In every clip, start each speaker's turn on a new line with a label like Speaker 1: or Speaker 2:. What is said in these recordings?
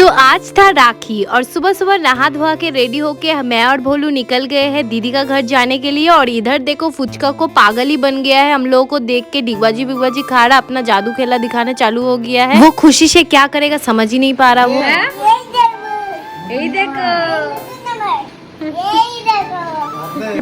Speaker 1: तो आज था राखी और सुबह सुबह नहा धोआ के रेडी होके मैं और भोलू निकल गए हैं दीदी का घर जाने के लिए। और इधर देखो फुचका को पागल ही बन गया है, हम लोगों को देख के डिगबाजी बिगबाजी खा रहा, अपना जादू खेला दिखाना चालू हो गया है। वो खुशी से क्या करेगा समझ ही नहीं पा रहा। वो यही देखो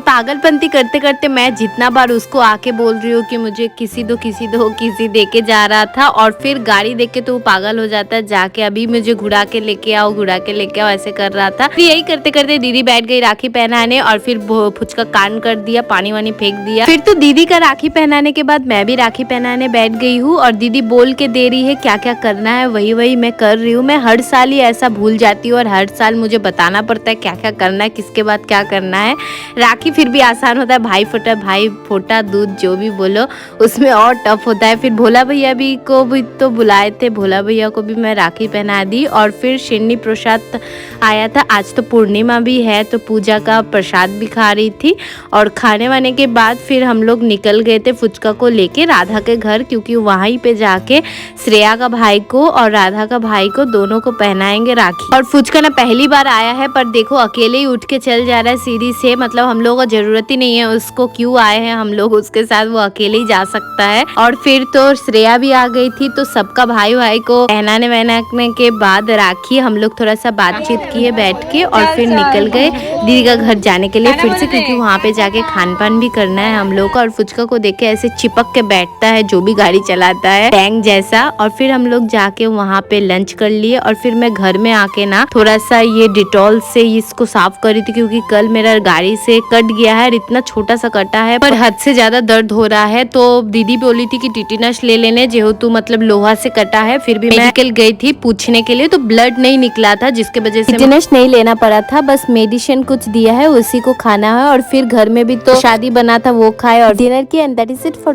Speaker 1: पागलपंती करते करते मैं जितना बार उसको आके बोल रही हूँ कि मुझे किसी दो किसी दे के जा रहा था, और फिर गाड़ी देख के तो वो पागल हो जाता है, जाके अभी मुझे घुड़ा के लेके आओ ऐसे कर रहा था। फिर यही करते करते दीदी बैठ गई राखी पहनाने और फिर फुचका कान कर दिया, पानी वानी फेंक दिया। फिर तो दीदी का राखी पहनाने के बाद मैं भी राखी पहनाने बैठ गई हूँ और दीदी बोल के दे रही है क्या क्या करना है, वही मैं कर रही हूँ। मैं हर साल ही ऐसा भूल जाती हूँ और हर साल मुझे बताना पड़ता है क्या क्या करना है, किसके बाद क्या करना है। राखी फिर भी आसान होता है, भाई फोटा दूध जो भी बोलो, उसमें और टफ होता है। फिर भोला भैया भी को भी तो बुलाए थे, भोला भैया को भी मैं राखी पहना दी। और फिर शिन्नी प्रसाद आया था, आज तो पूर्णिमा भी है तो पूजा का प्रसाद भी खा रही थी। और खाने वाने के बाद फिर हम लोग निकल गए थे फुचका को लेके राधा के घर, क्योंकि वहीं पे जाके श्रेया का भाई को और राधा का भाई को दोनों को पहनाएंगे राखी। और फुचका ना पहली बार आया है, पर देखो अकेले ही उठ के चल जा रहा है सीढ़ी से, मतलब हम लोगों को जरूरत ही नहीं है उसको, क्यों आए हैं हम लोग उसके साथ, वो अकेले ही जा सकता है। और फिर तो श्रेया भी आ गई थी, तो सबका भाई को पहनाने वहनाने के बाद राखी हम लोग थोड़ा सा बातचीत किए बैठ के, और फिर निकल गए दीदी का घर जाने के लिए फिर से, क्योंकि वहाँ पे जाके खान पान भी करना है हम लोग का। और फुचका को देख के ऐसे चिपक के बैठता है जो भी गाड़ी चलाता है, टैंक जैसा। और फिर हम लोग जाके वहाँ पे लंच कर लिए और फिर मैं घर में आके ना थोड़ा सा ये डिटॉल से इसको साफ करी थी, क्योंकि कल मेरा गाड़ी से कट गया है, इतना छोटा सा कटा है पर हद से ज्यादा दर्द हो रहा है। तो दीदी बोली थी कि टिटिनस ले लेने, जेहेतु मतलब लोहा से कटा है। फिर भी मैं मेडिकल गई थी पूछने के लिए, तो ब्लड नहीं निकला था, जिसके वजह से टिटिनस नहीं लेना पड़ा था। बस मेडिसिन कुछ दिया है उसी को खाना है। और फिर घर में भी तो शादी बना था वो खाए और डिनर किया। And that is it for